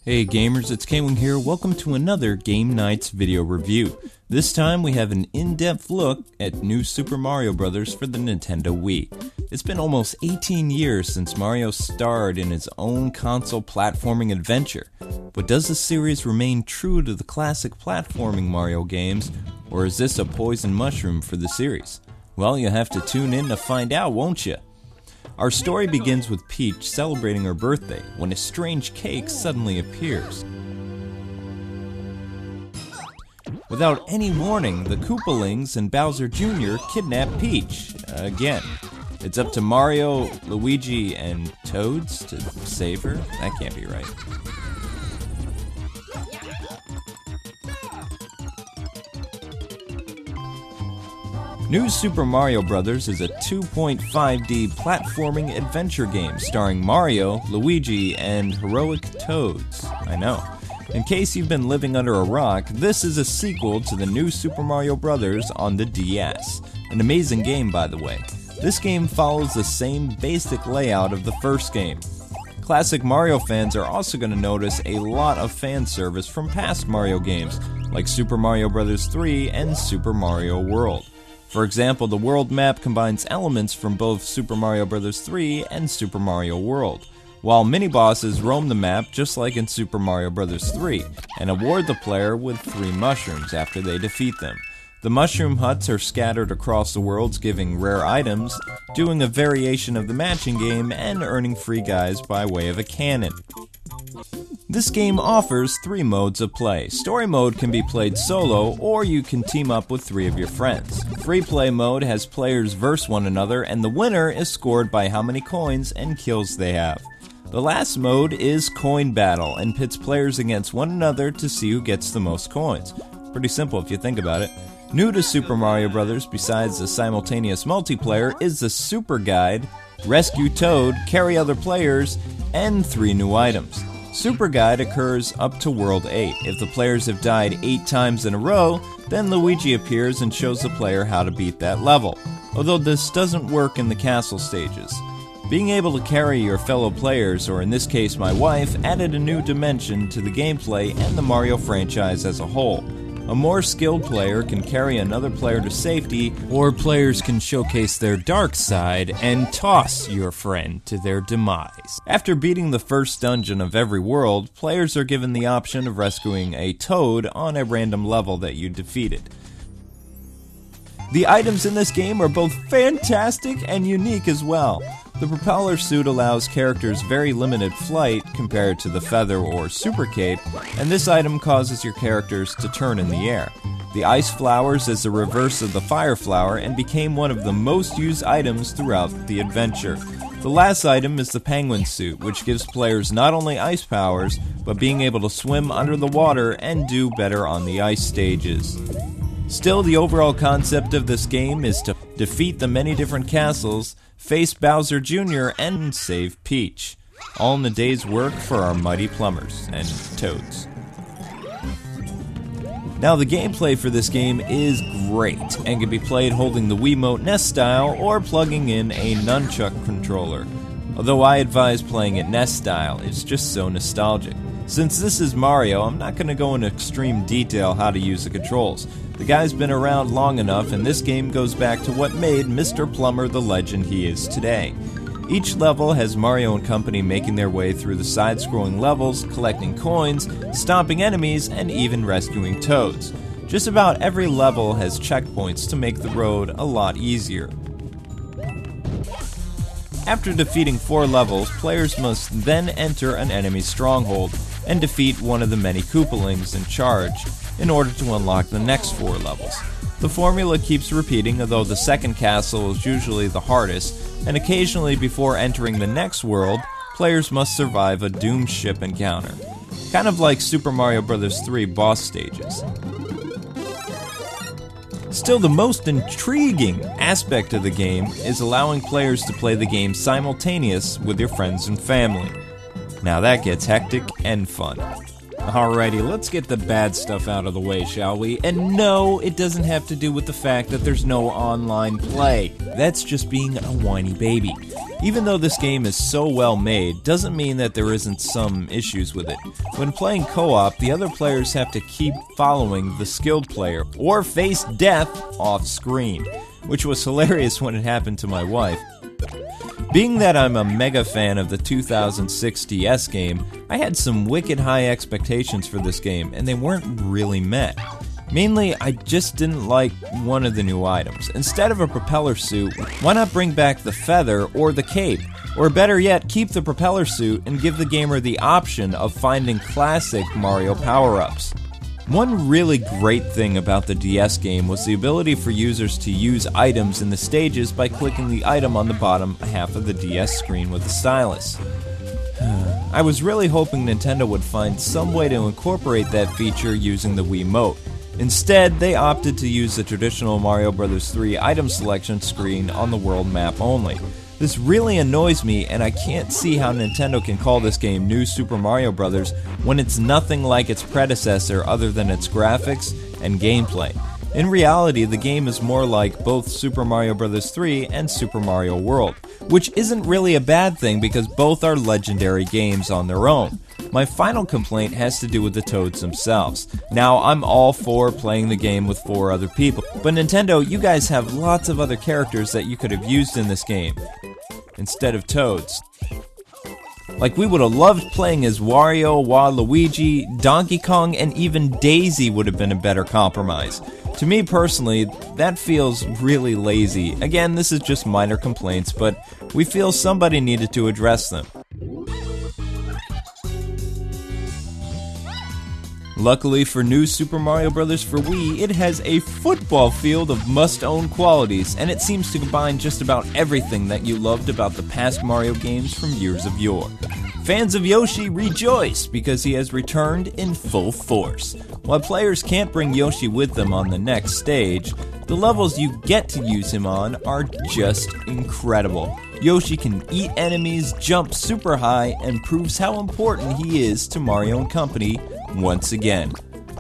Hey gamers, it's K-Wing here. Welcome to another Game Nights video review. This time we have an in-depth look at New Super Mario Bros. For the Nintendo Wii. It's been almost 18 years since Mario starred in his own console platforming adventure. But does the series remain true to the classic platforming Mario games, or is this a poison mushroom for the series? Well, you'll have to tune in to find out, won't you? Our story begins with Peach celebrating her birthday when a strange cake suddenly appears. Without any warning, the Koopalings and Bowser Jr. kidnap Peach again. It's up to Mario, Luigi, and Toads to save her? That can't be right. New Super Mario Bros. Is a 2.5D platforming adventure game starring Mario, Luigi, and heroic Toads. I know. In case you've been living under a rock, this is a sequel to the New Super Mario Bros. On the DS. An amazing game, by the way. This game follows the same basic layout of the first game. Classic Mario fans are also going to notice a lot of fan service from past Mario games, like Super Mario Bros. 3 and Super Mario World. For example, the world map combines elements from both Super Mario Bros. 3 and Super Mario World, while mini-bosses roam the map just like in Super Mario Bros. 3, and award the player with 3 mushrooms after they defeat them. The mushroom huts are scattered across the worlds, giving rare items, doing a variation of the matching game, and earning free guys by way of a cannon. This game offers 3 modes of play. Story mode can be played solo, or you can team up with 3 of your friends. Free play mode has players verse one another, and the winner is scored by how many coins and kills they have. The last mode is coin battle, and pits players against one another to see who gets the most coins. Pretty simple if you think about it. New to Super Mario Bros. Besides the simultaneous multiplayer is the Super Guide, Rescue Toad, carry other players, and 3 new items. Super Guide occurs up to World 8. If the players have died 8 times in a row, then Luigi appears and shows the player how to beat that level, although this doesn't work in the castle stages. Being able to carry your fellow players, or in this case my wife, added a new dimension to the gameplay and the Mario franchise as a whole. A more skilled player can carry another player to safety, or players can showcase their dark side and toss your friend to their demise. After beating the first dungeon of every world, players are given the option of rescuing a Toad on a random level that you defeated. The items in this game are both fantastic and unique as well. The propeller suit allows characters very limited flight compared to the feather or super cape, and this item causes your characters to turn in the air. The ice flowers is the reverse of the fire flower and became one of the most used items throughout the adventure. The last item is the penguin suit, which gives players not only ice powers, but being able to swim under the water and do better on the ice stages. Still, the overall concept of this game is to defeat the many different castles, face Bowser Jr., and save Peach. All in the day's work for our mighty plumbers and Toads. Now, the gameplay for this game is great and can be played holding the Wiimote NES style or plugging in a nunchuck controller. Although I advise playing it NES style, it's just so nostalgic. Since this is Mario, I'm not going to go into extreme detail how to use the controls. The guy's been around long enough, and this game goes back to what made Mr. Plumber the legend he is today. Each level has Mario and company making their way through the side-scrolling levels, collecting coins, stomping enemies, and even rescuing Toads. Just about every level has checkpoints to make the road a lot easier. After defeating 4 levels, players must then enter an enemy stronghold and defeat one of the many Koopalings in charge in order to unlock the next 4 levels. The formula keeps repeating, although the second castle is usually the hardest, and occasionally before entering the next world, players must survive a doomed ship encounter. Kind of like Super Mario Bros. 3 boss stages. Still, the most intriguing aspect of the game is allowing players to play the game simultaneous with your friends and family. Now that gets hectic and fun. Alrighty, let's get the bad stuff out of the way, shall we? And no, it doesn't have to do with the fact that there's no online play. That's just being a whiny baby. Even though this game is so well made, doesn't mean that there isn't some issues with it. When playing co-op, the other players have to keep following the skilled player, or face death off screen, which was hilarious when it happened to my wife. Being that I'm a mega fan of the 2006 DS game, I had some wicked high expectations for this game, and they weren't really met. Mainly, I just didn't like one of the new items. Instead of a propeller suit, why not bring back the feather or the cape? Or better yet, keep the propeller suit and give the gamer the option of finding classic Mario power-ups. One really great thing about the DS game was the ability for users to use items in the stages by clicking the item on the bottom half of the DS screen with the stylus. I was really hoping Nintendo would find some way to incorporate that feature using the Wiimote. Instead, they opted to use the traditional Mario Bros. 3 item selection screen on the world map only. This really annoys me, and I can't see how Nintendo can call this game New Super Mario Bros. When it's nothing like its predecessor other than its graphics and gameplay. In reality, the game is more like both Super Mario Bros. 3 and Super Mario World, which isn't really a bad thing because both are legendary games on their own. My final complaint has to do with the Toads themselves. Now, I'm all for playing the game with 4 other people, but Nintendo, you guys have lots of other characters that you could have used in this game instead of Toads. Like, we would have loved playing as Wario, Waluigi, Donkey Kong, and even Daisy would have been a better compromise. To me personally, that feels really lazy. Again, this is just minor complaints, but we feel somebody needed to address them. Luckily for New Super Mario Bros. For Wii, it has a football field of must-own qualities, and it seems to combine just about everything that you loved about the past Mario games from years of yore. Fans of Yoshi rejoice because he has returned in full force. While players can't bring Yoshi with them on the next stage, the levels you get to use him on are just incredible. Yoshi can eat enemies, jump super high, and proves how important he is to Mario and company once again.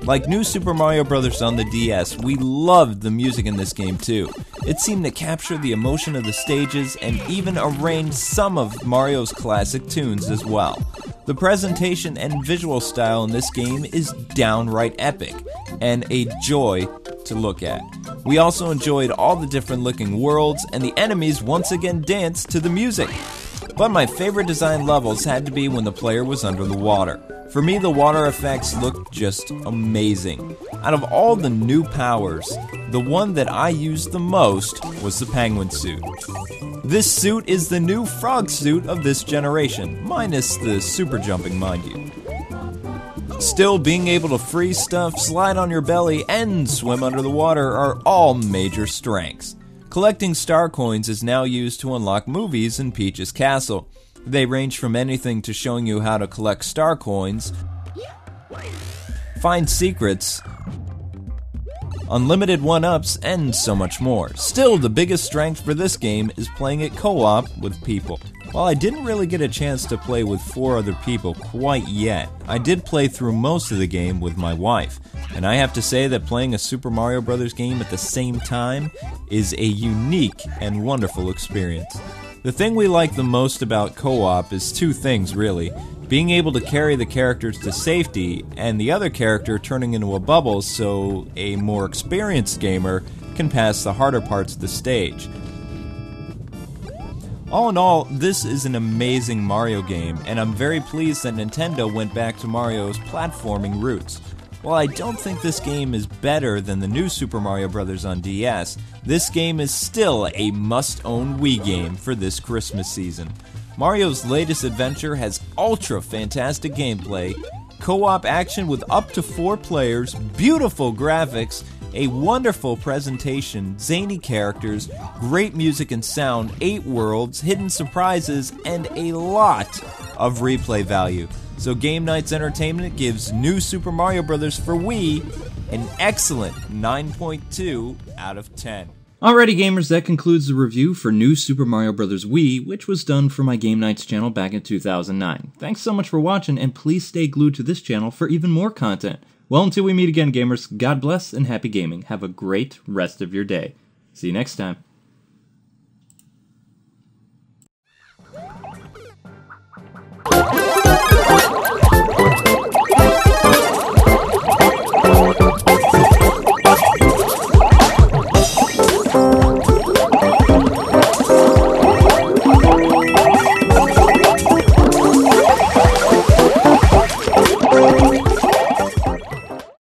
Like New Super Mario Bros. On the DS, we loved the music in this game too. It seemed to capture the emotion of the stages and even arrange some of Mario's classic tunes as well. The presentation and visual style in this game is downright epic and a joy to look at. We also enjoyed all the different looking worlds, and the enemies once again danced to the music. But my favorite design levels had to be when the player was under the water. For me, the water effects looked just amazing. Out of all the new powers, the one that I used the most was the penguin suit. This suit is the new frog suit of this generation, minus the super jumping, mind you. Still, being able to freeze stuff, slide on your belly, and swim under the water are all major strengths. Collecting star coins is now used to unlock movies in Peach's castle. They range from anything to showing you how to collect star coins, find secrets, unlimited 1-ups, and so much more. Still, the biggest strength for this game is playing it co-op with people. While I didn't really get a chance to play with 4 other people quite yet, I did play through most of the game with my wife. And I have to say that playing a Super Mario Bros. Game at the same time is a unique and wonderful experience. The thing we like the most about co-op is 2 things really. Being able to carry the characters to safety, and the other character turning into a bubble so a more experienced gamer can pass the harder parts of the stage. All in all, this is an amazing Mario game, and I'm very pleased that Nintendo went back to Mario's platforming roots. While I don't think this game is better than the new Super Mario Bros. On DS, this game is still a must-own Wii game for this Christmas season. Mario's latest adventure has ultra-fantastic gameplay, co-op action with up to 4 players, beautiful graphics, a wonderful presentation, zany characters, great music and sound, 8 worlds, hidden surprises, and a lot of replay value. So Game Night's Entertainment gives New Super Mario Bros. For Wii an excellent 9.2 out of 10. Alrighty gamers, that concludes the review for New Super Mario Bros. Wii, which was done for my Game Nights channel back in 2009. Thanks so much for watching, and please stay glued to this channel for even more content. Well, until we meet again gamers, God bless and happy gaming. Have a great rest of your day. See you next time.